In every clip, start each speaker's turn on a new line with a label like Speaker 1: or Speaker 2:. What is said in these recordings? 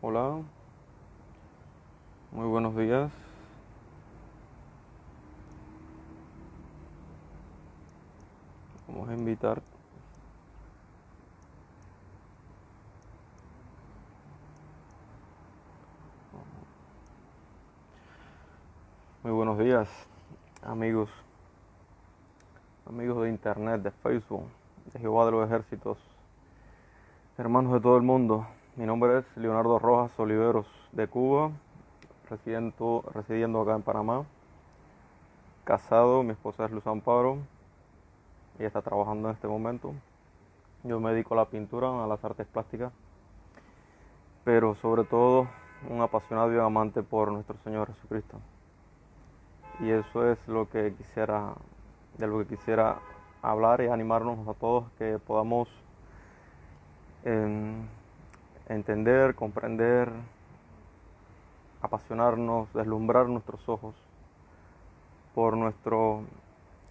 Speaker 1: Hola, muy buenos días. Vamos a invitar. Muy buenos días, amigos, amigos de internet, de Facebook, de Jehová de los ejércitos, hermanos de todo el mundo. Mi nombre es Leonardo Rojas Oliveros, de Cuba, residiendo acá en Panamá. Casado, mi esposa es Luz Amparo, ella está trabajando en este momento. Yo me dedico a la pintura, a las artes plásticas, pero sobre todo un apasionado y amante por nuestro Señor Jesucristo. Y eso es de lo que quisiera hablar y animarnos a todos, que podamos eh, entender, comprender, apasionarnos, deslumbrar nuestros ojos por nuestro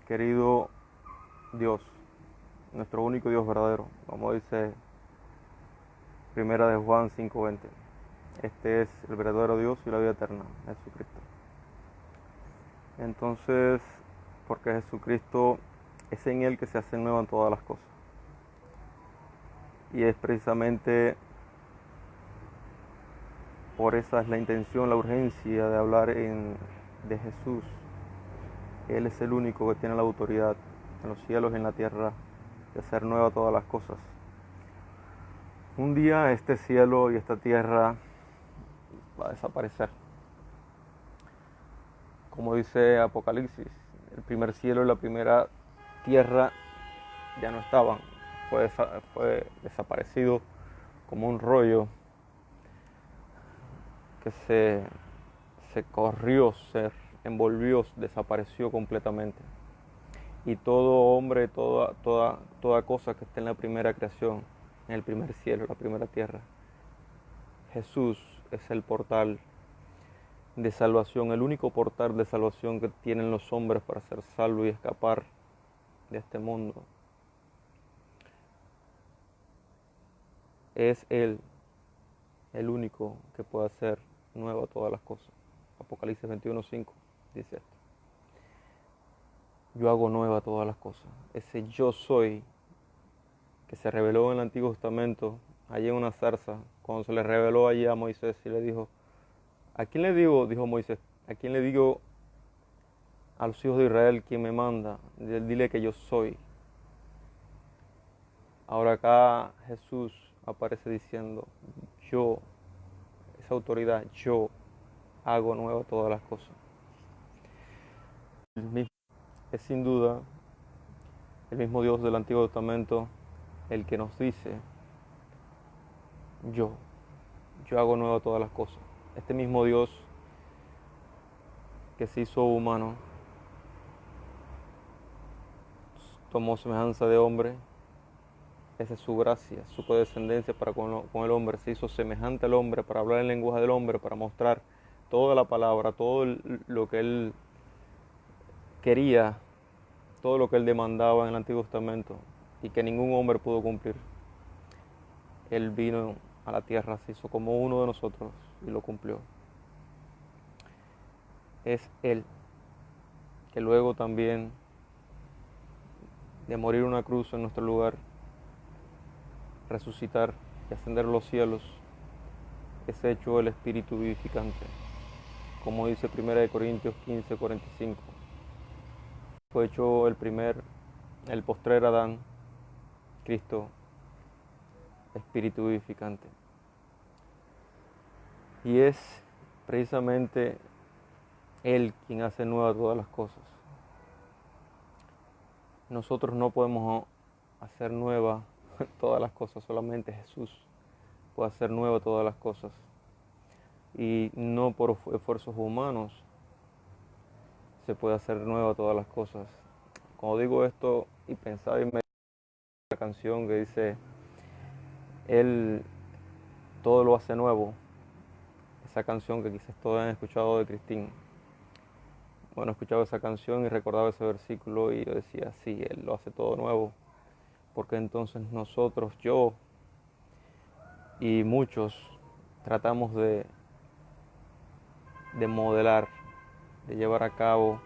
Speaker 1: querido Dios, nuestro único Dios verdadero, como dice Primera de Juan 5:20. Este es el verdadero Dios y la vida eterna, Jesucristo. Entonces, porque Jesucristo es en Él que se hacen nuevas todas las cosas. Y es precisamente por esa es la intención, la urgencia de hablar de Jesús. Él es el único que tiene la autoridad en los cielos y en la tierra de hacer nueva todas las cosas. Un día este cielo y esta tierra va a desaparecer. Como dice Apocalipsis, el primer cielo y la primera tierra ya no estaban. Fue desaparecido como un rollo que se corrió, se envolvió, desapareció completamente. Y todo hombre, toda cosa que esté en la primera creación, en el primer cielo, la primera tierra, Jesús es el portal de salvación, el único portal de salvación que tienen los hombres para ser salvos y escapar de este mundo. Es Él el único que puede hacer nueva todas las cosas. Apocalipsis 21:5 dice esto. Yo hago nueva todas las cosas. Ese yo soy que se reveló en el Antiguo Testamento, allí en una zarza, cuando se le reveló allí a Moisés y le dijo, ¿a quién le digo? Dijo Moisés, ¿a quién le digo a los hijos de Israel quien me manda? Dile que yo soy. Ahora acá Jesús aparece diciendo, yo, esa autoridad, yo hago nueva todas las cosas. Es sin duda el mismo Dios del Antiguo Testamento el que nos dice, yo, yo hago nueva todas las cosas. Este mismo Dios que se hizo humano, tomó semejanza de hombre, esa es su gracia, su condescendencia para con el hombre, se hizo semejante al hombre para hablar el lenguaje del hombre, para mostrar toda la palabra, lo que él quería, todo lo que él demandaba en el Antiguo Testamento y que ningún hombre pudo cumplir. Él vino a la tierra, se hizo como uno de nosotros y lo cumplió. Es Él que luego también de morir una cruz en nuestro lugar, resucitar y ascender a los cielos, es hecho el Espíritu vivificante, como dice 1 Corintios 15:45. Fue hecho el postrer Adán, Cristo, Espíritu vivificante. Y es precisamente Él quien hace nuevas todas las cosas. Nosotros no podemos hacer nuevas todas las cosas, solamente Jesús puede hacer nuevas todas las cosas. Y no por esfuerzos humanos se puede hacer nueva todas las cosas. Cuando digo esto y pensaba en la canción que dice, Él todo lo hace nuevo, esa canción que quizás todos han escuchado de Cristín. Bueno, escuchaba esa canción y recordaba ese versículo y yo decía, sí, Él lo hace todo nuevo, porque entonces nosotros, yo y muchos, tratamos de modelar, de llevar a cabo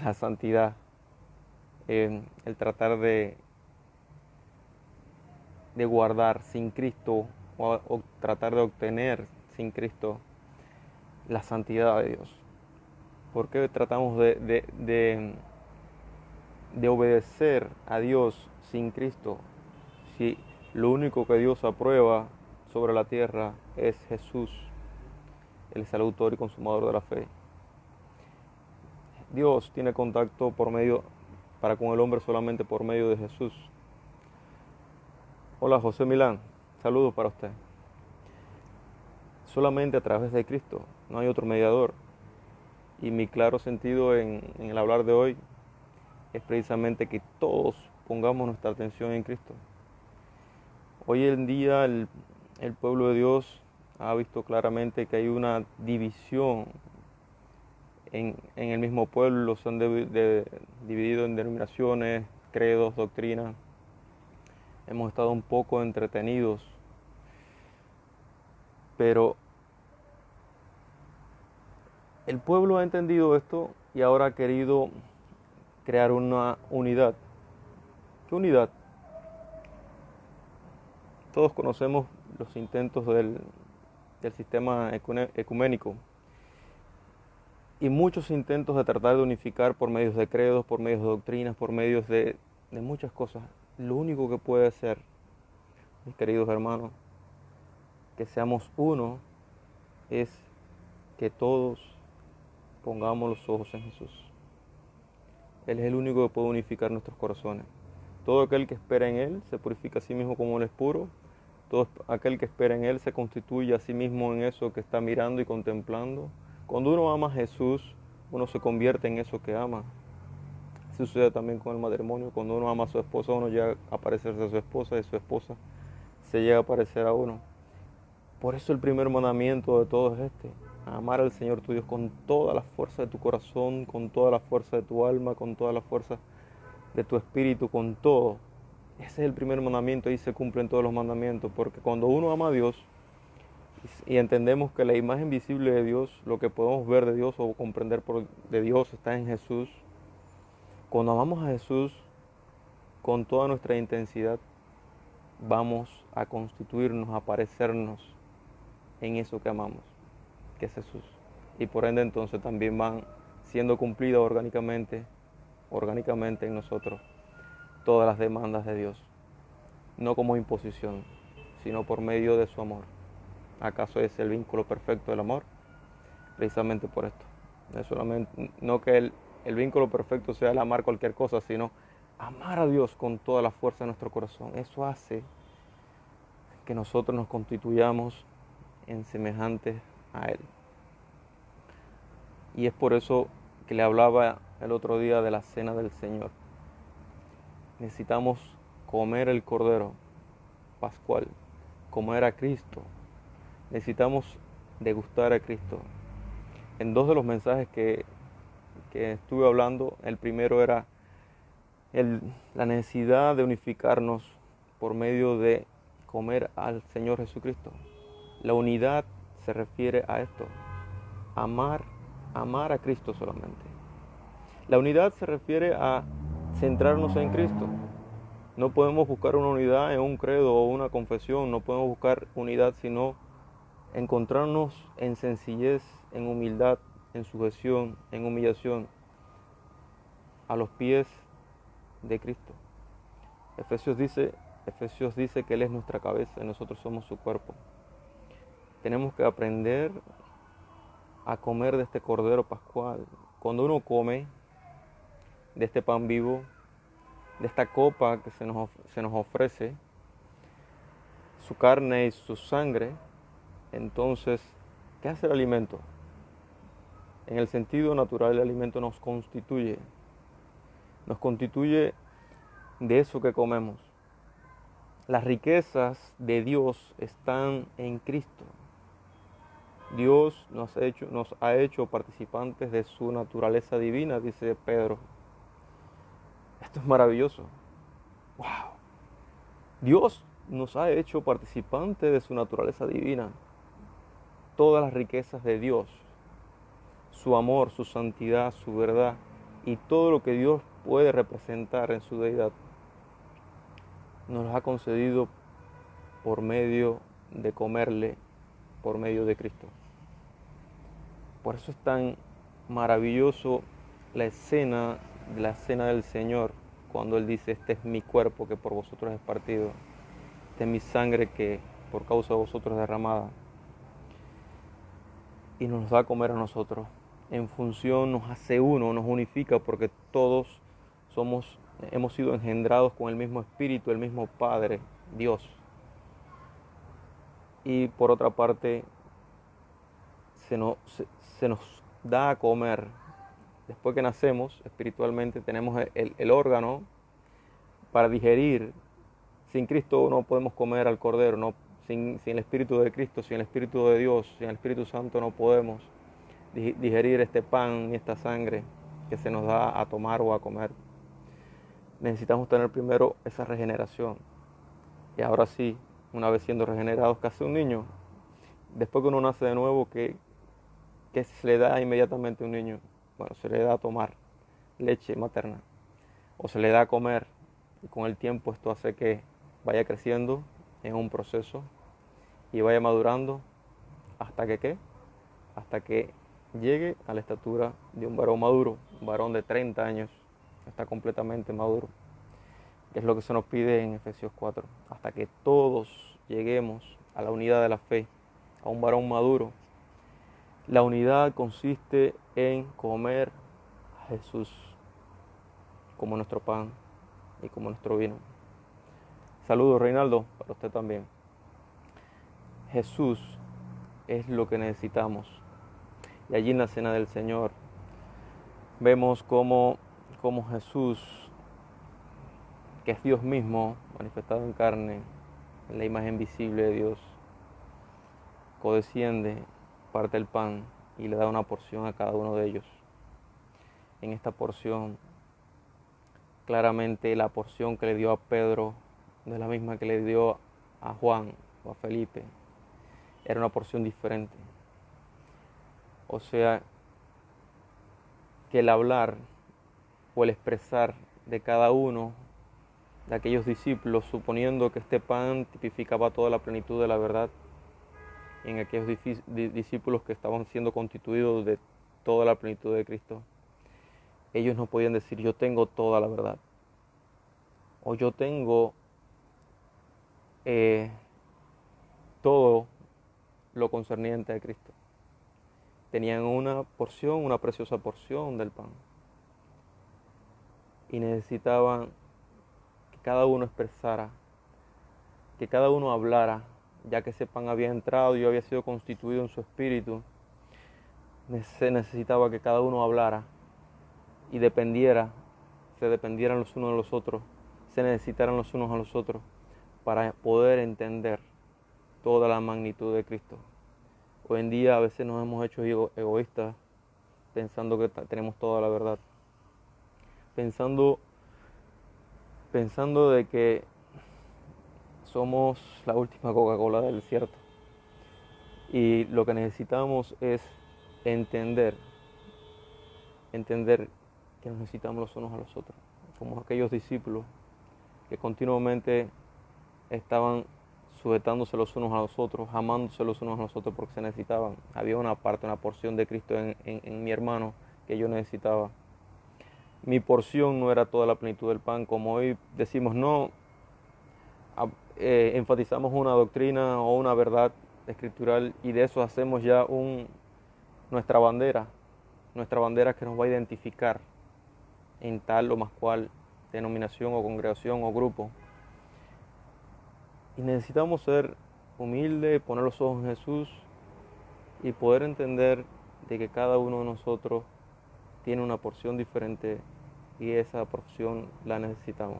Speaker 1: la santidad, el tratar de guardar sin Cristo o tratar de obtener sin Cristo la santidad de Dios. ¿Por qué tratamos de obedecer a Dios sin Cristo? Si lo único que Dios aprueba sobre la tierra es Jesús, Él es el autor y consumador de la fe. Dios tiene contacto para con el hombre solamente por medio de Jesús. Hola, José Milán, saludos para usted. Solamente a través de Cristo, no hay otro mediador. Y mi claro sentido en el hablar de hoy es precisamente que todos pongamos nuestra atención en Cristo. Hoy en día el pueblo de Dios ha visto claramente que hay una división en el mismo pueblo, se han dividido en denominaciones, credos, doctrinas. Hemos estado un poco entretenidos, pero el pueblo ha entendido esto y ahora ha querido crear una unidad. ¿Qué unidad? Todos conocemos los intentos del sistema ecuménico y muchos intentos de tratar de unificar por medios de credos, por medios de doctrinas, por medios de muchas cosas. Lo único que puede ser, mis queridos hermanos, que seamos uno, es que todos pongamos los ojos en Jesús. Él es el único que puede unificar nuestros corazones. Todo aquel que espera en Él se purifica a sí mismo como Él es puro. Todo aquel que espera en Él se constituye a sí mismo en eso que está mirando y contemplando. Cuando uno ama a Jesús, uno se convierte en eso que ama. Así sucede también con el matrimonio. Cuando uno ama a su esposa, uno llega a parecerse a su esposa y su esposa se llega a parecer a uno. Por eso el primer mandamiento de todo es este: amar al Señor tu Dios con toda la fuerza de tu corazón, con toda la fuerza de tu alma, con toda la fuerza de tu espíritu, con todo. Ese es el primer mandamiento y se cumplen todos los mandamientos, porque cuando uno ama a Dios y entendemos que la imagen visible de Dios, lo que podemos ver de Dios o comprender de Dios está en Jesús, cuando amamos a Jesús con toda nuestra intensidad, vamos a constituirnos, a parecernos en eso que amamos, que es Jesús. Y por ende entonces también van siendo cumplidas orgánicamente en nosotros todas las demandas de Dios, no como imposición, sino por medio de su amor. ¿Acaso es el vínculo perfecto del amor? Precisamente por esto. No que el vínculo perfecto sea el amar cualquier cosa, sino amar a Dios con toda la fuerza de nuestro corazón. Eso hace que nosotros nos constituyamos en semejantes a Él. Y es por eso que le hablaba el otro día de la cena del Señor. Necesitamos comer el Cordero Pascual, comer a Cristo. Necesitamos degustar a Cristo. En dos de los mensajes que estuve hablando, el primero era la necesidad de unificarnos por medio de comer al Señor Jesucristo. La unidad se refiere a esto: amar a Cristo solamente. La unidad se refiere a centrarnos en Cristo. No podemos buscar una unidad en un credo o una confesión, no podemos buscar unidad sino encontrarnos en sencillez, en humildad, en sujeción, en humillación a los pies de Cristo. Efesios dice que Él es nuestra cabeza y nosotros somos su cuerpo. Tenemos que aprender a comer de este Cordero Pascual. Cuando uno come de este pan vivo, de esta copa que se nos ofrece, su carne y su sangre, entonces, ¿qué hace el alimento? En el sentido natural, el alimento nos constituye de eso que comemos. Las riquezas de Dios están en Cristo. Dios nos ha hecho participantes de su naturaleza divina, dice Pedro. Esto es maravilloso. ¡Wow! Dios nos ha hecho participantes de su naturaleza divina. Todas las riquezas de Dios, su amor, su santidad, su verdad y todo lo que Dios puede representar en su deidad, nos los ha concedido por medio de comerle, por medio de Cristo. Por eso es tan maravilloso la escena del Señor, cuando Él dice: este es mi cuerpo que por vosotros es partido, esta es mi sangre que por causa de vosotros es derramada. Y nos da a comer a nosotros. En función, nos hace uno, nos unifica, porque todos hemos sido engendrados con el mismo Espíritu, el mismo Padre, Dios. Y por otra parte, se nos da a comer. Después que nacemos espiritualmente, tenemos el órgano para digerir. Sin Cristo no podemos comer al Cordero, no, sin el Espíritu de Cristo, sin el Espíritu de Dios, sin el Espíritu Santo no podemos digerir este pan y esta sangre que se nos da a tomar o a comer. Necesitamos tener primero esa regeneración. Y ahora sí, una vez siendo regenerados, ¿qué hace un niño? Después que uno nace de nuevo, ¿qué se le da inmediatamente a un niño? Bueno, se le da a tomar leche materna o se le da a comer, y con el tiempo esto hace que vaya creciendo en un proceso y vaya madurando hasta que ¿qué? Hasta que llegue a la estatura de un varón maduro, un varón de 30 años, está completamente maduro, que es lo que se nos pide en Efesios 4, hasta que todos lleguemos a la unidad de la fe, a un varón maduro. La unidad consiste en comer a Jesús como nuestro pan y como nuestro vino. Saludos, Reinaldo, para usted también. Jesús es lo que necesitamos. Y allí en la cena del Señor vemos cómo Jesús, que es Dios mismo, manifestado en carne, en la imagen visible de Dios, codesciende, parte el pan y le da una porción a cada uno de ellos. En esta porción, claramente la porción que le dio a Pedro no es la misma que le dio a Juan o a Felipe. Era una porción diferente. O sea, que el hablar o el expresar de cada uno de aquellos discípulos, suponiendo que este pan tipificaba toda la plenitud de la verdad, en aquellos discípulos que estaban siendo constituidos de toda la plenitud de Cristo, ellos no podían decir: yo tengo toda la verdad, o yo tengo todo lo concerniente a Cristo. Tenían una porción, una preciosa porción del pan, y necesitaban que cada uno expresara, que cada uno hablara, ya que ese pan había entrado y había sido constituido en su espíritu. Se necesitaba que cada uno hablara y se dependieran los unos de los otros, se necesitaran los unos a los otros para poder entender toda la magnitud de Cristo. Hoy en día a veces nos hemos hecho egoístas, pensando que tenemos toda la verdad, pensando de que somos la última Coca-Cola del desierto. Y lo que necesitamos es entender que nos necesitamos los unos a los otros, como aquellos discípulos que continuamente estaban sujetándose los unos a los otros, amándose los unos a los otros porque se necesitaban. Había una parte, una porción de Cristo en mi hermano que yo necesitaba. Mi porción no era toda la plenitud del pan, como hoy decimos, no, enfatizamos una doctrina o una verdad escritural y de eso hacemos ya nuestra bandera que nos va a identificar en tal o más cual denominación o congregación o grupo. Y necesitamos ser humildes, poner los ojos en Jesús y poder entender de que cada uno de nosotros tiene una porción diferente y esa porción la necesitamos.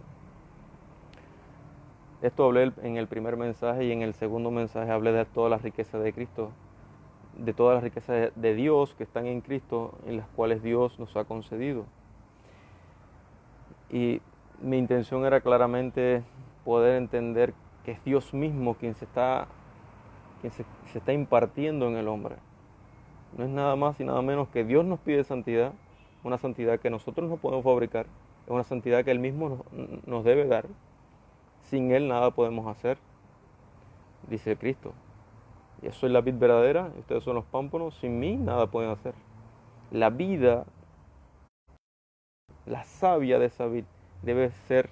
Speaker 1: Esto hablé en el primer mensaje, y en el segundo mensaje hablé de todas las riquezas de Cristo, de todas las riquezas de Dios que están en Cristo, en las cuales Dios nos ha concedido. Y mi intención era claramente poder entender que es Dios mismo quien se está impartiendo en el hombre. No es nada más y nada menos que Dios nos pide santidad, una santidad que nosotros no podemos fabricar, es una santidad que Él mismo nos debe dar. Sin Él nada podemos hacer, dice Cristo. Yo soy la vid verdadera, y ustedes son los pámpanos, sin mí nada pueden hacer. La vida, la savia de esa vid debe ser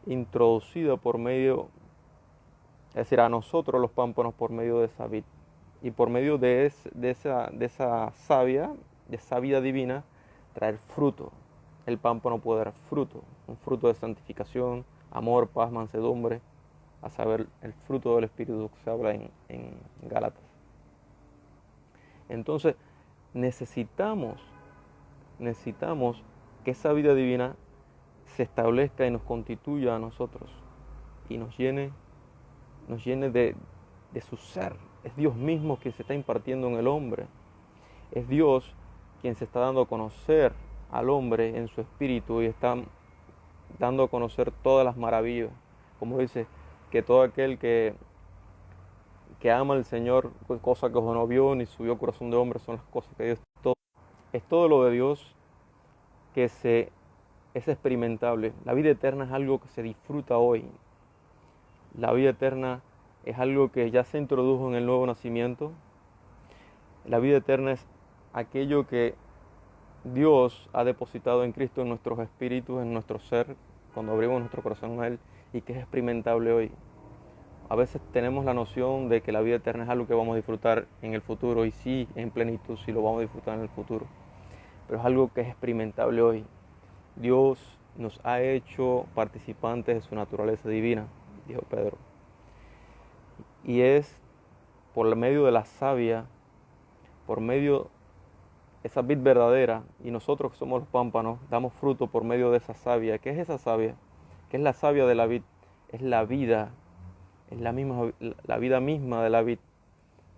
Speaker 1: introducida por medio, es decir, a nosotros los pámpanos por medio de esa vid. Y por medio de esa savia, de esa vida divina, traer fruto. El pámpano puede dar fruto, un fruto de santificación, amor, paz, mansedumbre, a saber, el fruto del Espíritu que se habla en Gálatas. Entonces, necesitamos que esa vida divina se establezca y nos constituya a nosotros y nos llene de su ser. Es Dios mismo quien se está impartiendo en el hombre. Es Dios quien se está dando a conocer al hombre en su espíritu y está dando a conocer todas las maravillas. Como dice, que todo aquel que ama al Señor, cosa que ojo no vio ni subió corazón de hombre, son las cosas que Dios. Es todo lo de Dios que es experimentable. La vida eterna es algo que se disfruta hoy. La vida eterna es algo que ya se introdujo en el nuevo nacimiento. La vida eterna es aquello que Dios ha depositado en Cristo en nuestros espíritus, en nuestro ser, cuando abrimos nuestro corazón a Él, y que es experimentable hoy. A veces tenemos la noción de que la vida eterna es algo que vamos a disfrutar en el futuro, y sí, en plenitud, sí lo vamos a disfrutar en el futuro. Pero es algo que es experimentable hoy. Dios nos ha hecho participantes de su naturaleza divina, dijo Pedro. Y es por medio de la savia, por medio de esa vid verdadera, y nosotros que somos los pámpanos, damos fruto por medio de esa savia. ¿Qué es esa savia? ¿Qué es la savia de la vid? Es la vida, es la vida misma de la vid,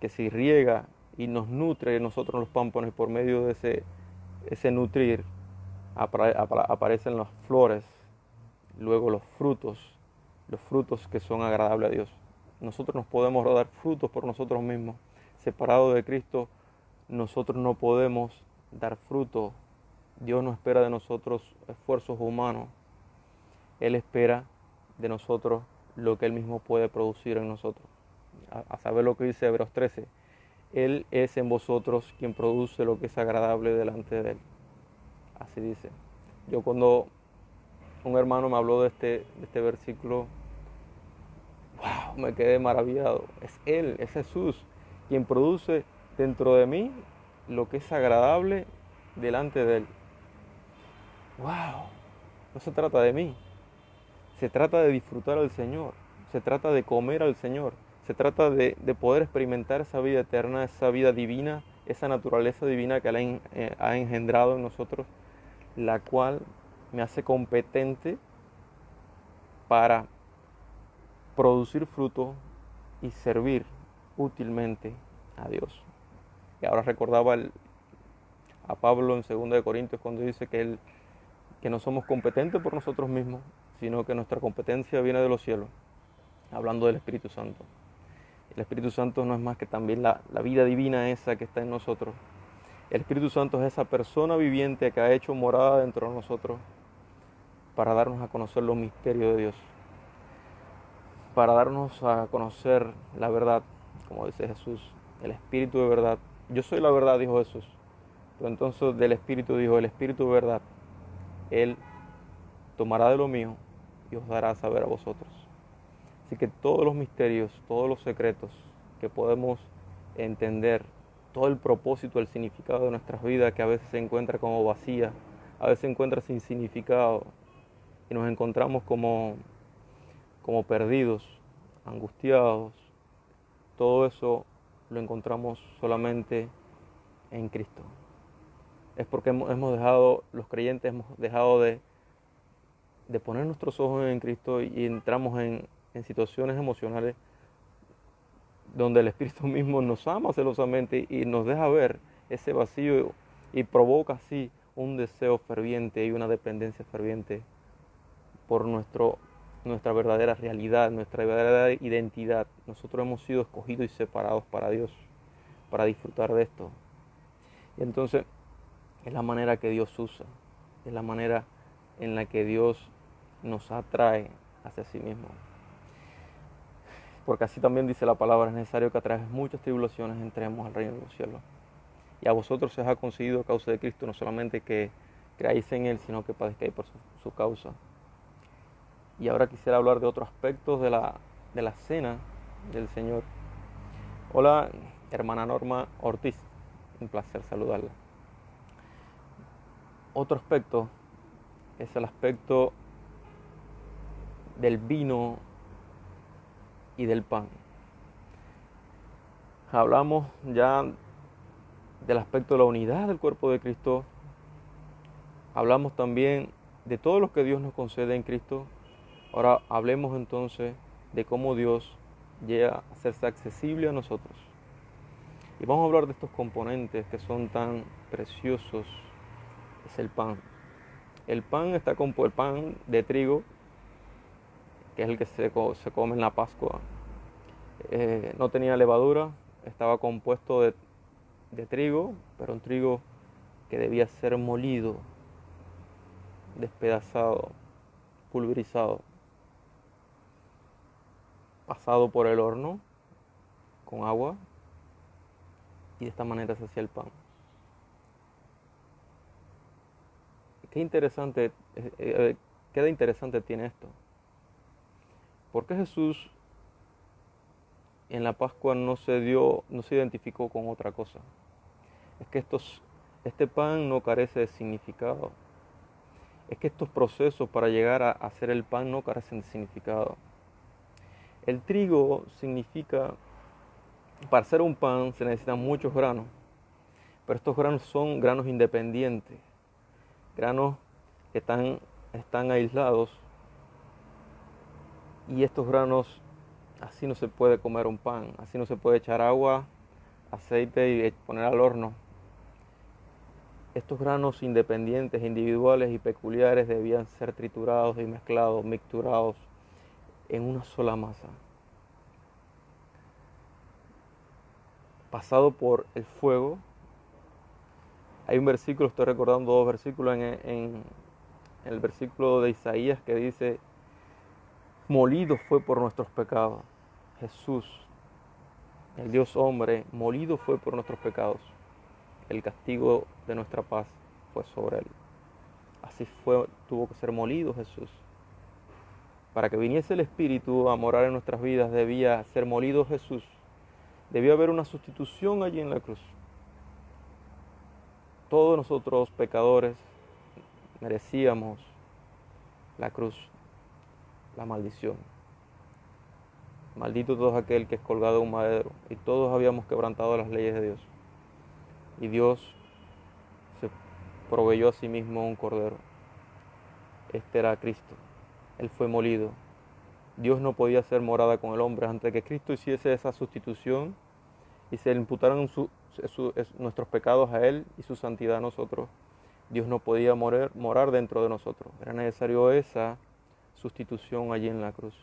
Speaker 1: que se riega y nos nutre nosotros los pámpanos, y por medio de ese nutrir aparecen las flores, luego los frutos que son agradables a Dios. Nosotros nos podemos dar frutos por nosotros mismos. Separados de Cristo, nosotros no podemos dar fruto. Dios no espera de nosotros esfuerzos humanos. Él espera de nosotros lo que Él mismo puede producir en nosotros. A saber lo que dice Hebreos 13. Él es en vosotros quien produce lo que es agradable delante de Él. Así dice. Yo cuando un hermano me habló de este versículo, wow, me quedé maravillado. Es Él, es Jesús, quien produce dentro de mí lo que es agradable delante de Él. Wow, no se trata de mí. Se trata de disfrutar al Señor. Se trata de comer al Señor. Se trata de poder experimentar esa vida eterna, esa vida divina, esa naturaleza divina que Él ha engendrado en nosotros, la cual me hace competente para producir fruto y servir útilmente a Dios. Y ahora recordaba a Pablo en 2 Corintios cuando dice que no somos competentes por nosotros mismos, sino que nuestra competencia viene de los cielos, hablando del Espíritu Santo. El Espíritu Santo no es más que también la vida divina esa que está en nosotros. El Espíritu Santo es esa persona viviente que ha hecho morada dentro de nosotros para darnos a conocer los misterios de Dios, para darnos a conocer la verdad, como dice Jesús, el Espíritu de verdad. Yo soy la verdad, dijo Jesús. Pero entonces del Espíritu dijo, el Espíritu de verdad, Él tomará de lo mío y os dará a saber a vosotros. Así que todos los misterios, todos los secretos que podemos entender, todo el propósito, el significado de nuestras vidas, que a veces se encuentra como vacía, a veces se encuentra sin significado, y nos encontramos como perdidos, angustiados, todo eso lo encontramos solamente en Cristo. Es porque hemos dejado, los creyentes hemos dejado de poner nuestros ojos en Cristo y entramos en situaciones emocionales donde el Espíritu mismo nos ama celosamente y nos deja ver ese vacío y provoca así un deseo ferviente y una dependencia ferviente por nuestro nuestra verdadera realidad, nuestra verdadera identidad. Nosotros hemos sido escogidos y separados para Dios, para disfrutar de esto. Y entonces es la manera que Dios usa, es la manera en la que Dios nos atrae hacia sí mismo. Porque así también dice la palabra, es necesario que a través de muchas tribulaciones entremos al reino de los cielos. Y a vosotros se os ha concedido a causa de Cristo no solamente que creáis en Él, sino que padezcáis por su causa. Y ahora quisiera hablar de otro aspecto de la cena del Señor. Hola, hermana Norma Ortiz, un placer saludarla. Otro aspecto es el aspecto del vino y del pan. Hablamos ya del aspecto de la unidad del cuerpo de Cristo. Hablamos también de todo lo que Dios nos concede en Cristo. Ahora hablemos entonces de cómo Dios llega a hacerse accesible a nosotros. Y vamos a hablar de estos componentes que son tan preciosos. Es el pan. El pan está compuesto, el pan de trigo, que es el que se come en la Pascua. No tenía levadura, estaba compuesto de trigo, pero un trigo que debía ser molido, despedazado, pulverizado, pasado por el horno con agua, y de esta manera se hacía el pan. Qué interesante, qué de interesante tiene esto. ¿Por qué Jesús en la Pascua no se identificó con otra cosa? Es que este pan no carece de significado. Es que estos procesos para llegar a hacer el pan no carecen de significado. El trigo significa, para hacer un pan se necesitan muchos granos, pero estos granos son granos independientes, granos que están aislados, y estos granos, así no se puede comer un pan, así no se puede echar agua, aceite y poner al horno. Estos granos independientes, individuales y peculiares debían ser triturados y mezclados, mixturados en una sola masa, pasado por el fuego. Hay un versículo, estoy recordando dos versículos en el versículo de Isaías que dice: molido fue por nuestros pecados. Jesús, el Dios hombre, molido fue por nuestros pecados. El castigo de nuestra paz fue sobre él. Así tuvo que ser molido Jesús. Para que viniese el Espíritu a morar en nuestras vidas debía ser molido Jesús. Debió haber una sustitución allí en la cruz. Todos nosotros pecadores merecíamos la cruz, la maldición. Maldito todo aquel que es colgado en un madero. Y todos habíamos quebrantado las leyes de Dios. Y Dios se proveyó a sí mismo un cordero. Este era Cristo. Él fue molido. Dios no podía hacer morada con el hombre antes de que Cristo hiciese esa sustitución y se le imputaran nuestros pecados a Él y su santidad a nosotros. Dios no podía morar dentro de nosotros. Era necesario esa sustitución allí en la cruz.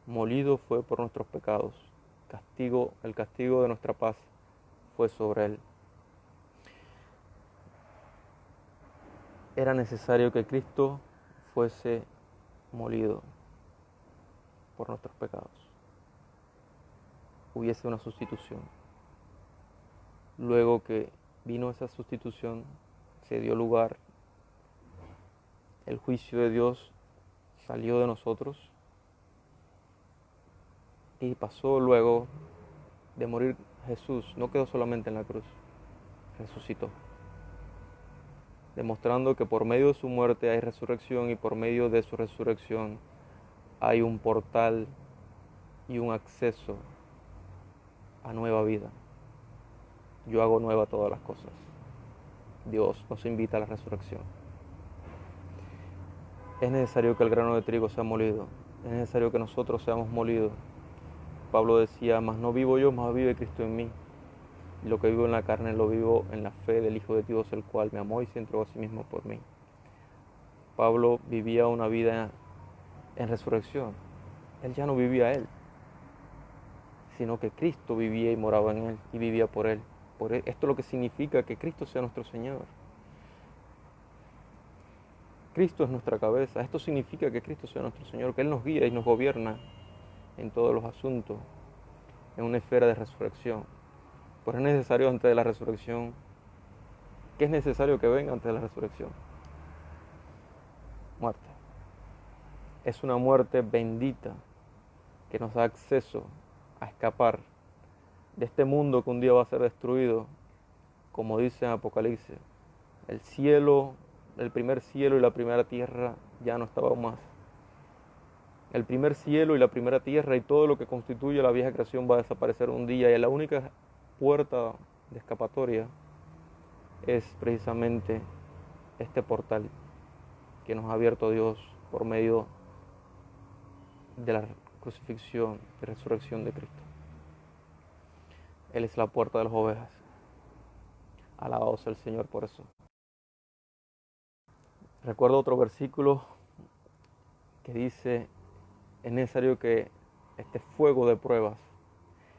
Speaker 1: Molido fue por nuestros pecados. El castigo de nuestra paz fue sobre Él. Era necesario que Cristo fuese molido por nuestros pecados. Hubiese una sustitución. Luego que vino esa sustitución, se dio lugar, el juicio de Dios salió de nosotros y pasó luego de morir Jesús. No quedó solamente en la cruz, resucitó, demostrando que por medio de su muerte hay resurrección y por medio de su resurrección hay un portal y un acceso a nueva vida. Yo hago nueva todas las cosas. Dios nos invita a la resurrección. Es necesario que el grano de trigo sea molido. Es necesario que nosotros seamos molidos. Pablo decía: mas no vivo yo, mas vive Cristo en mí. Y lo que vivo en la carne lo vivo en la fe del Hijo de Dios, el cual me amó y se entregó a sí mismo por mí. Pablo vivía una vida en resurrección, Él ya no vivía Él, sino que Cristo vivía y moraba en Él y vivía por Él. Esto es lo que significa que Cristo sea nuestro Señor. Cristo es nuestra cabeza. Esto significa que Cristo sea nuestro Señor, que Él nos guía y nos gobierna en todos los asuntos, en una esfera de resurrección. Pues es necesario antes de la resurrección. ¿Qué es necesario que venga antes de la resurrección? Muerte. Es una muerte bendita que nos da acceso a escapar de este mundo que un día va a ser destruido, como dice en Apocalipsis. El cielo, el primer cielo y la primera tierra ya no estaban más. El primer cielo y la primera tierra y todo lo que constituye la vieja creación va a desaparecer un día, y la única puerta de escapatoria es precisamente este portal que nos ha abierto Dios por medio de la crucifixión y resurrección de Cristo. Él es la puerta de las ovejas. Alabado sea el Señor por eso. Recuerdo otro versículo que dice: es necesario que este fuego de pruebas,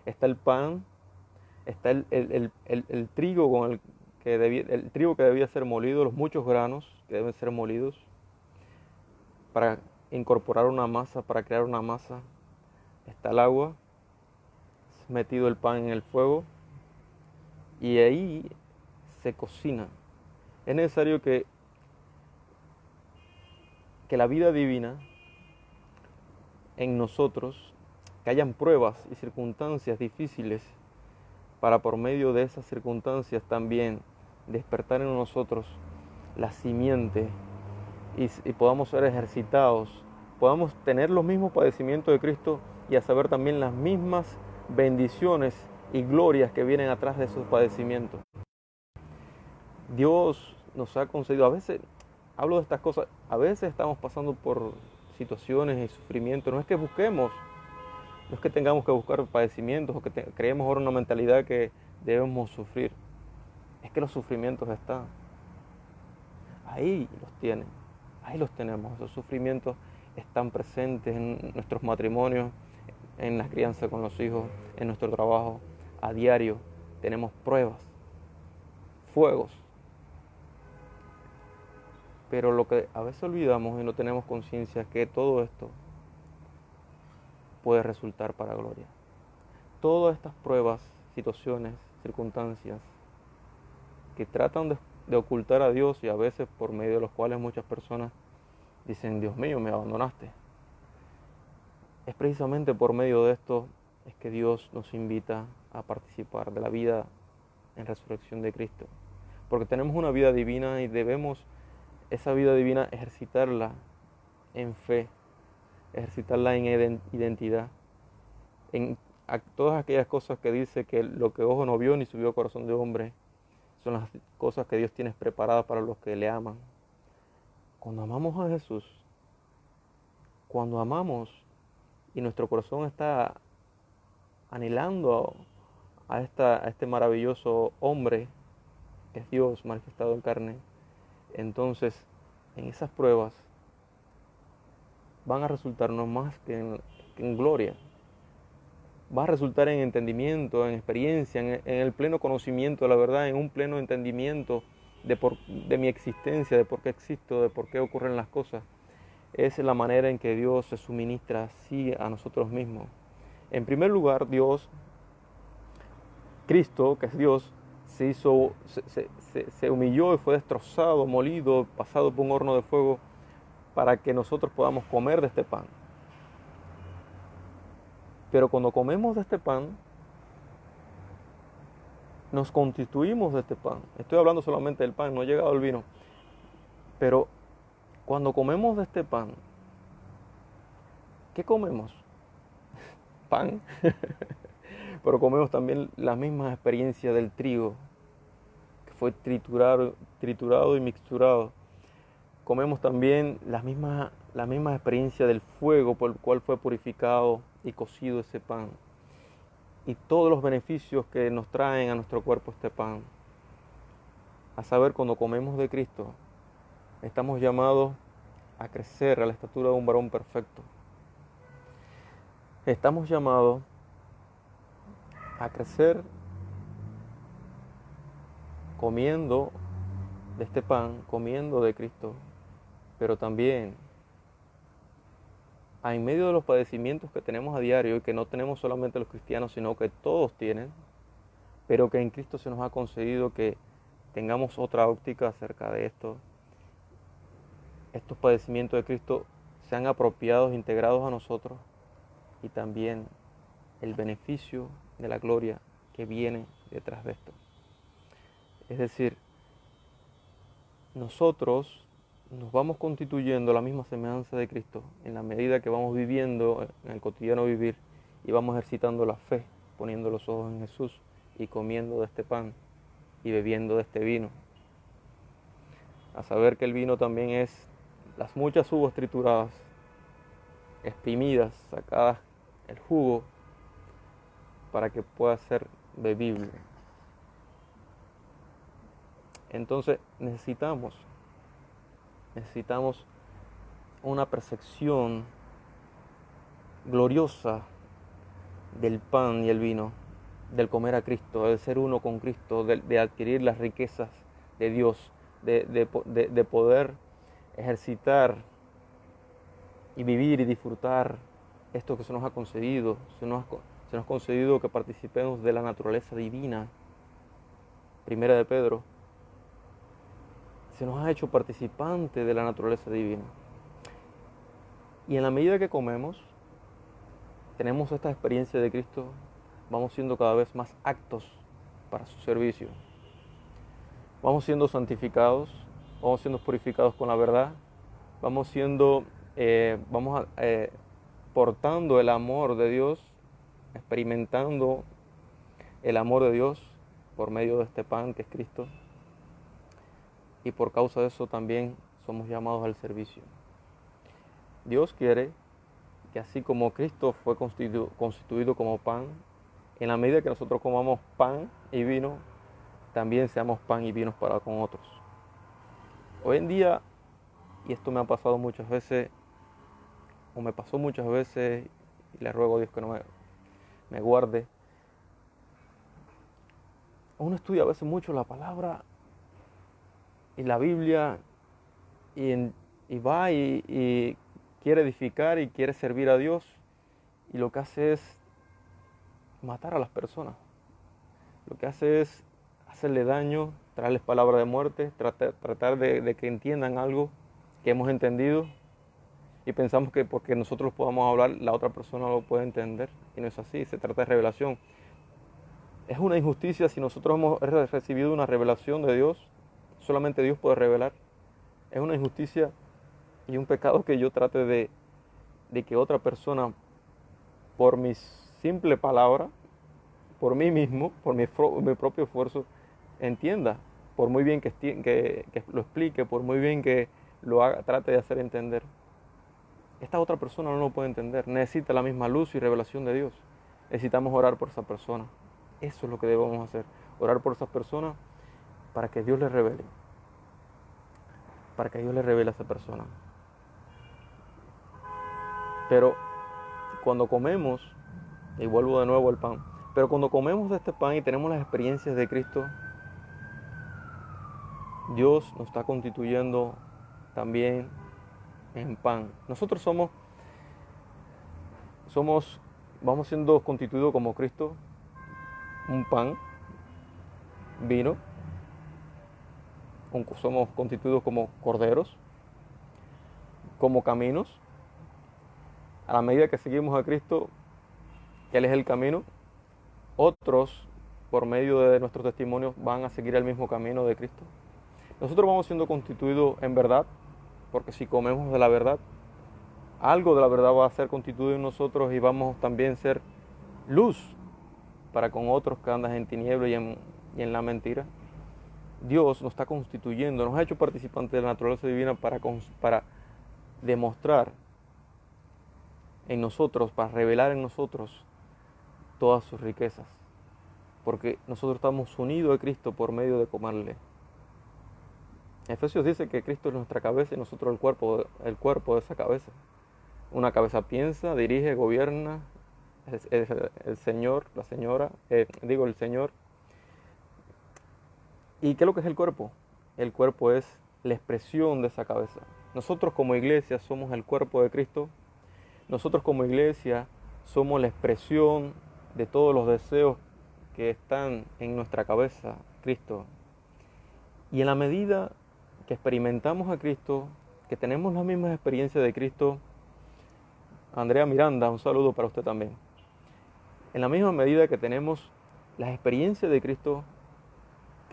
Speaker 1: está el pan, está el trigo con el trigo que debía ser molido, los muchos granos que deben ser molidos para incorporar una masa, para crear una masa. Está el agua, metido el pan en el fuego, y ahí se cocina. Es necesario que la vida divina en nosotros, que hayan pruebas y circunstancias difíciles, para por medio de esas circunstancias también despertar en nosotros la simiente y podamos ser ejercitados, podamos tener los mismos padecimientos de Cristo y a saber también las mismas bendiciones y glorias que vienen atrás de esos padecimientos. Dios nos ha concedido, a veces hablo de estas cosas, a veces estamos pasando por situaciones y sufrimientos. No es que busquemos, no es que tengamos que buscar padecimientos o que creemos ahora una mentalidad que debemos sufrir. Es que los sufrimientos están. Ahí los tienen, ahí los tenemos. Esos sufrimientos están presentes en nuestros matrimonios, en la crianza con los hijos, en nuestro trabajo. A diario tenemos pruebas, fuegos. Pero lo que a veces olvidamos y no tenemos conciencia es que todo esto puede resultar para gloria. Todas estas pruebas, situaciones, circunstancias que tratan de ocultar a Dios, y a veces por medio de los cuales muchas personas dicen: Dios mío, me abandonaste. Es precisamente por medio de esto es que Dios nos invita a participar de la vida en resurrección de Cristo. Porque tenemos una vida divina y debemos esa vida divina ejercitarla en fe, ejercitarla en identidad, en todas aquellas cosas que dice que lo que ojo no vio ni subió corazón de hombre, son las cosas que Dios tiene preparadas para los que le aman. Cuando amamos a Jesús, cuando amamos y nuestro corazón está anhelando a este maravilloso hombre que es Dios manifestado en carne, entonces en esas pruebas van a resultarnos más que en gloria. Va a resultar en entendimiento, en experiencia, en el pleno conocimiento de la verdad, en un pleno entendimiento de mi existencia, de por qué existo, de por qué ocurren las cosas. Es la manera en que Dios se suministra así a nosotros mismos. En primer lugar, Cristo, que es Dios, se humilló y fue destrozado, molido, pasado por un horno de fuego para que nosotros podamos comer de este pan. Pero cuando comemos de este pan, nos constituimos de este pan. Estoy hablando solamente del pan, no he llegado al vino. Pero cuando comemos de este pan, ¿qué comemos? Pan. Pero comemos también la misma experiencia del trigo, que fue triturado y mixturado. Comemos también la misma experiencia del fuego por el cual fue purificado y cocido ese pan. Y todos los beneficios que nos traen a nuestro cuerpo este pan. A saber, cuando comemos de Cristo, estamos llamados a crecer a la estatura de un varón perfecto. Estamos llamados a crecer comiendo de este pan, comiendo de Cristo, pero también en medio de los padecimientos que tenemos a diario y que no tenemos solamente los cristianos, sino que todos tienen, pero que en Cristo se nos ha concedido que tengamos otra óptica acerca de esto. Estos padecimientos de Cristo sean apropiados, integrados a nosotros, y también el beneficio de la gloria que viene detrás de esto. Es decir, nosotros nos vamos constituyendo la misma semejanza de Cristo en la medida que vamos viviendo en el cotidiano vivir y vamos ejercitando la fe, poniendo los ojos en Jesús y comiendo de este pan y bebiendo de este vino. A saber que el vino también es las muchas uvas trituradas, exprimidas, sacadas el jugo para que pueda ser bebible. Entonces necesitamos una percepción gloriosa del pan y el vino, del comer a Cristo, del ser uno con Cristo, de adquirir las riquezas de Dios, de poder ejercitar y vivir y disfrutar esto que se nos ha concedido. Se nos ha concedido que participemos de la naturaleza divina. Primera de Pedro. Se nos ha hecho participante de la naturaleza divina. Y en la medida que comemos, tenemos esta experiencia de Cristo, vamos siendo cada vez más aptos para su servicio. Vamos siendo santificados, vamos siendo purificados con la verdad, vamos portando el amor de Dios, experimentando el amor de Dios por medio de este pan que es Cristo. Y por causa de eso también somos llamados al servicio. Dios quiere que así como Cristo fue constituido como pan, en la medida que nosotros comamos pan y vino, también seamos pan y vino para con otros. Hoy en día, y esto me ha pasado muchas veces, o me pasó muchas veces, y le ruego a Dios que no me guarde, uno estudia a veces mucho la palabra y la Biblia y va y quiere edificar y quiere servir a Dios, y lo que hace es matar a las personas. Lo que hace es hacerle daño, traerles palabra de muerte, tratar de que entiendan algo que hemos entendido, y pensamos que porque nosotros podamos hablar, la otra persona lo puede entender, y no es así. Se trata de revelación. Es una injusticia si nosotros hemos recibido una revelación de Dios. Solamente Dios puede revelar. Es una injusticia y un pecado que yo trate de que otra persona, por mi simple palabra, por mí mismo, por mi propio esfuerzo, entienda. Por muy bien que lo explique, por muy bien que lo haga, trate de hacer entender. Esta otra persona no lo puede entender. Necesita la misma luz y revelación de Dios. Necesitamos orar por esa persona. Eso es lo que debemos hacer. Orar por esas personas para que Dios les revele. Para que Dios les revele a esa persona. Pero cuando comemos, y vuelvo de nuevo al pan, pero cuando comemos de este pan y tenemos las experiencias de Cristo, Dios nos está constituyendo también en pan. Nosotros vamos siendo constituidos como Cristo, un pan, vino, somos constituidos como corderos, como caminos. A la medida que seguimos a Cristo, Él es el camino, otros, por medio de nuestros testimonios, van a seguir el mismo camino de Cristo. Nosotros vamos siendo constituidos en verdad, porque si comemos de la verdad, algo de la verdad va a ser constituido en nosotros, y vamos también a ser luz para con otros que andan en tinieblas y en la mentira. Dios nos está constituyendo, nos ha hecho participantes de la naturaleza divina para demostrar en nosotros, para revelar en nosotros todas sus riquezas, porque nosotros estamos unidos a Cristo por medio de comerle. Efesios dice que Cristo es nuestra cabeza y nosotros el cuerpo de esa cabeza. Una cabeza piensa, dirige, gobierna, es el Señor, la señora, el Señor. ¿Y qué es lo que es el cuerpo? El cuerpo es la expresión de esa cabeza. Nosotros como iglesia somos el cuerpo de Cristo. Nosotros como iglesia somos la expresión de todos los deseos que están en nuestra cabeza, Cristo. Y en la medida que experimentamos a Cristo, que tenemos las mismas experiencias de Cristo, Andrea Miranda, un saludo para usted también. En la misma medida que tenemos las experiencias de Cristo,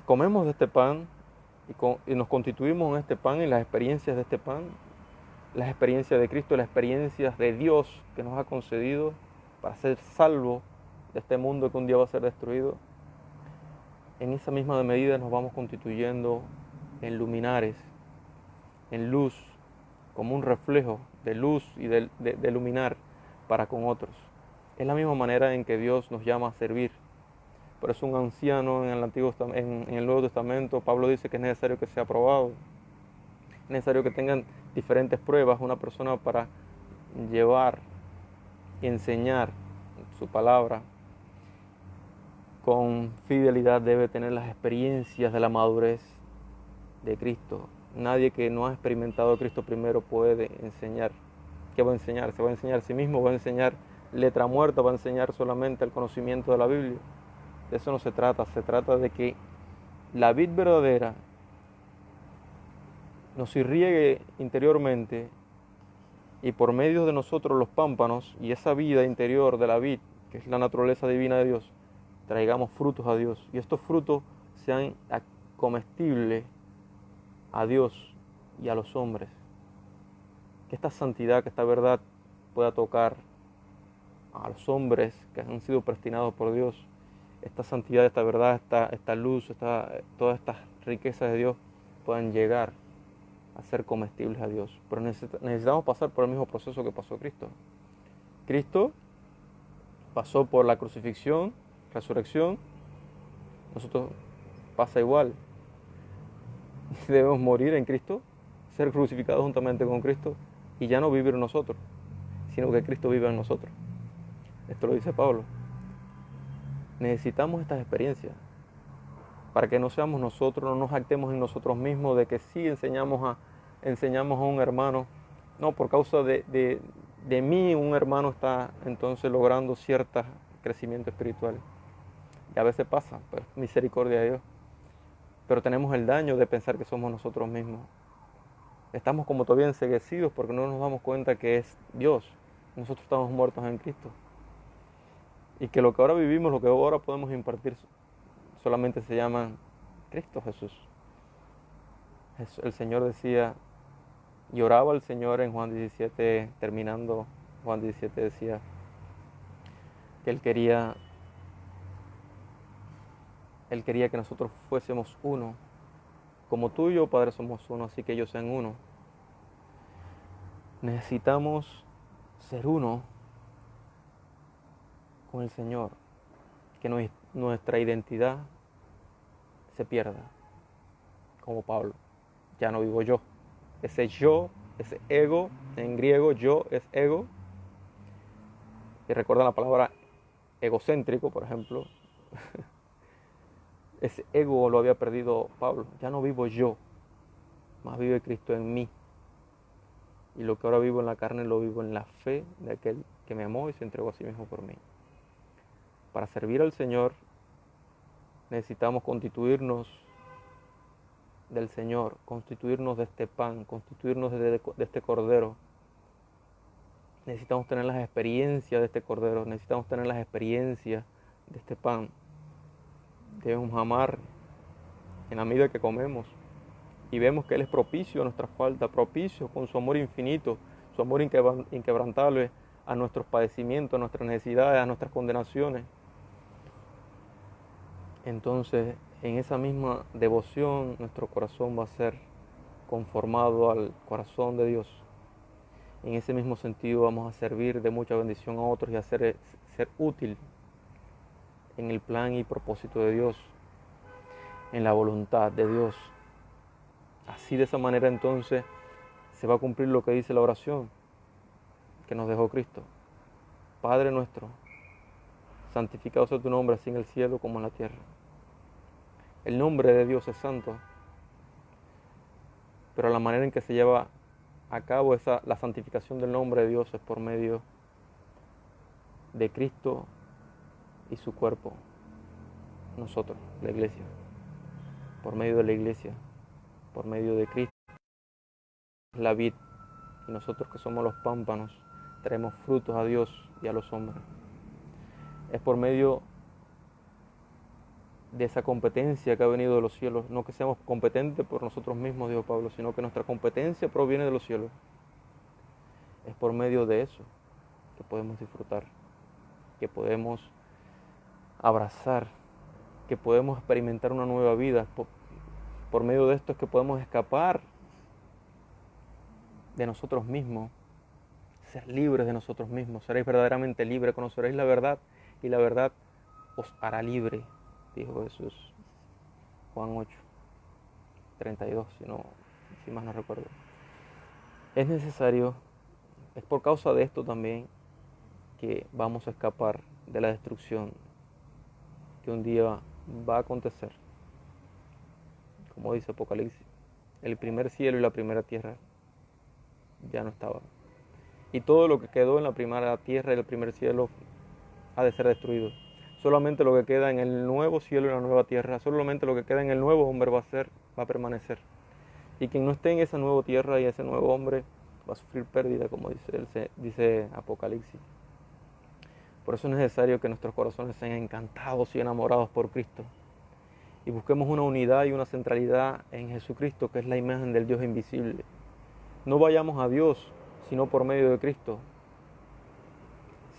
Speaker 1: comemos de este pan y nos constituimos en este pan, en las experiencias de este pan, las experiencias de Cristo, las experiencias de Dios que nos ha concedido para ser salvos de este mundo que un día va a ser destruido. En esa misma medida nos vamos constituyendo en luminares, en luz, como un reflejo de luz y de luminar para con otros. Es la misma manera en que Dios nos llama a servir. Por eso un anciano en el Nuevo Testamento, Pablo dice que es necesario que sea aprobado, es necesario que tengan diferentes pruebas una persona para llevar y enseñar su palabra. Con fidelidad debe tener las experiencias de la madurez de Cristo. Nadie que no ha experimentado a Cristo primero puede enseñar. ¿Qué va a enseñar? Se va a enseñar a sí mismo, va a enseñar letra muerta, va a enseñar solamente el conocimiento de la Biblia. De eso no se trata de que la vid verdadera nos irriegue interiormente y por medio de nosotros los pámpanos y esa vida interior de la vid, que es la naturaleza divina de Dios, traigamos frutos a Dios y estos frutos sean comestibles a Dios y a los hombres. Que esta santidad, que esta verdad pueda tocar a los hombres que han sido predestinados por Dios. Esta santidad, esta verdad, esta luz, todas estas riquezas de Dios puedan llegar a ser comestibles a Dios. Pero necesitamos pasar por el mismo proceso que pasó Cristo. Cristo pasó por la crucifixión, resurrección. Nosotros pasa igual. Debemos morir en Cristo, ser crucificados juntamente con Cristo y ya no vivir nosotros, sino que Cristo vive en nosotros. Esto lo dice Pablo. Necesitamos estas experiencias para que no seamos nosotros, no nos actemos en nosotros mismos de que sí enseñamos a un hermano. No, por causa de mí un hermano está entonces logrando cierto crecimiento espiritual. Y a veces pasa, pues misericordia de Dios. Pero tenemos el daño de pensar que somos nosotros mismos. Estamos como todavía enceguecidos porque no nos damos cuenta que es Dios. Nosotros estamos muertos en Cristo. Y que lo que ahora vivimos, lo que ahora podemos impartir, solamente se llama Cristo Jesús. El Señor decía, y oraba al Señor en Juan 17, terminando Juan 17 decía que Él quería que nosotros fuésemos uno. Como tú y yo, Padre, somos uno, así que ellos sean uno. Necesitamos ser uno con el Señor, que nuestra identidad se pierda, como Pablo. Ya no vivo yo. Ese yo, ese ego, en griego yo es ego. Y recuerdan la palabra egocéntrico, por ejemplo. Ese ego lo había perdido Pablo. Ya no vivo yo, más vive Cristo en mí. Y lo que ahora vivo en la carne lo vivo en la fe de aquel que me amó y se entregó a sí mismo por mí. Para servir al Señor necesitamos constituirnos del Señor, constituirnos de este pan, constituirnos de este cordero. Necesitamos tener las experiencias de este cordero, necesitamos tener las experiencias de este pan. Debemos amar en la medida que comemos y vemos que Él es propicio a nuestra falta, propicio con su amor infinito, su amor inquebrantable a nuestros padecimientos, a nuestras necesidades, a nuestras condenaciones. Entonces, en esa misma devoción, nuestro corazón va a ser conformado al corazón de Dios. En ese mismo sentido vamos a servir de mucha bendición a otros y a ser útil en el plan y propósito de Dios, en la voluntad de Dios. Así, de esa manera, entonces se va a cumplir lo que dice la oración que nos dejó Cristo. Padre nuestro, santificado sea tu nombre, así en el cielo como en la tierra. El nombre de Dios es santo, pero la manera en que se lleva a cabo la santificación del nombre de Dios es por medio de Cristo y su cuerpo, nosotros, la iglesia. Por medio de la iglesia, por medio de Cristo, la vid, y nosotros que somos los pámpanos, traemos frutos a Dios y a los hombres. Es por medio de esa competencia que ha venido de los cielos, no que seamos competentes por nosotros mismos, dijo Pablo, sino que nuestra competencia proviene de los cielos. Es por medio de eso que podemos disfrutar, que podemos abrazar, que podemos experimentar una nueva vida. Por medio de esto es que podemos escapar de nosotros mismos, ser libres de nosotros mismos. Seréis verdaderamente libres, conoceréis la verdad y la verdad os hará libre, dijo Jesús. Juan 8, 32, si más no recuerdo. Es necesario, es por causa de esto también que vamos a escapar de la destrucción que un día va a acontecer. Como dice Apocalipsis, el primer cielo y la primera tierra ya no estaban. Y todo lo que quedó en la primera tierra y el primer cielo ha de ser destruido. Solamente lo que queda en el nuevo cielo y la nueva tierra, solamente lo que queda en el nuevo hombre va a permanecer. Y quien no esté en esa nueva tierra y ese nuevo hombre va a sufrir pérdida, como dice Apocalipsis. Por eso es necesario que nuestros corazones sean encantados y enamorados por Cristo. Y busquemos una unidad y una centralidad en Jesucristo, que es la imagen del Dios invisible. No vayamos a Dios, sino por medio de Cristo.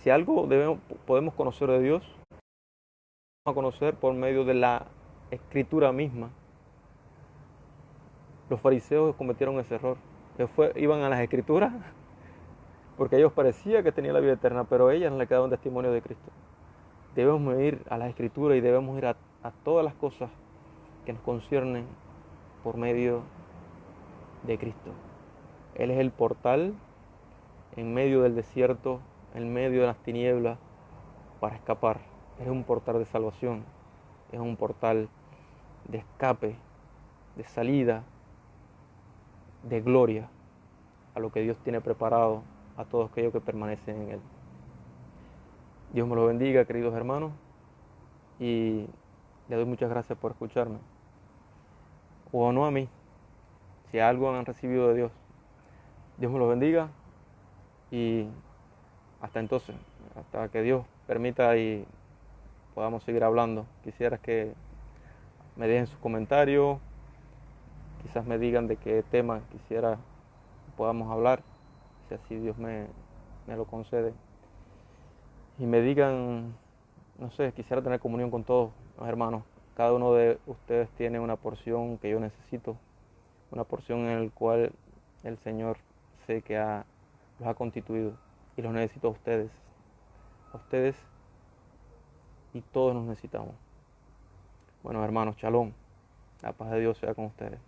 Speaker 1: Si algo podemos conocer de Dios, vamos a conocer por medio de la Escritura misma. Los fariseos cometieron ese error. Iban a las Escrituras porque a ellos parecía que tenían la vida eterna, pero a ellas no le quedaban testimonio de Cristo. Debemos ir a las Escrituras y debemos ir a todas las cosas que nos conciernen por medio de Cristo. Él es el portal en medio del desierto, en medio de las tinieblas, para escapar. Es un portal de salvación, es un portal de escape, de salida, de gloria a lo que Dios tiene preparado a todos aquellos que permanecen en Él. Dios me los bendiga, queridos hermanos, y le doy muchas gracias por escucharme. O no a mí, si algo han recibido de Dios. Dios me los bendiga y hasta entonces, hasta que Dios permita y podamos seguir hablando. Quisiera que me dejen sus comentarios, quizás me digan de qué tema quisiera que podamos hablar, si así Dios me lo concede. Y me digan, no sé, quisiera tener comunión con todos los hermanos. Cada uno de ustedes tiene una porción que yo necesito, una porción en la cual el Señor sé que los ha constituido y los necesito a ustedes y todos nos necesitamos. Bueno, hermanos, shalom, la paz de Dios sea con ustedes.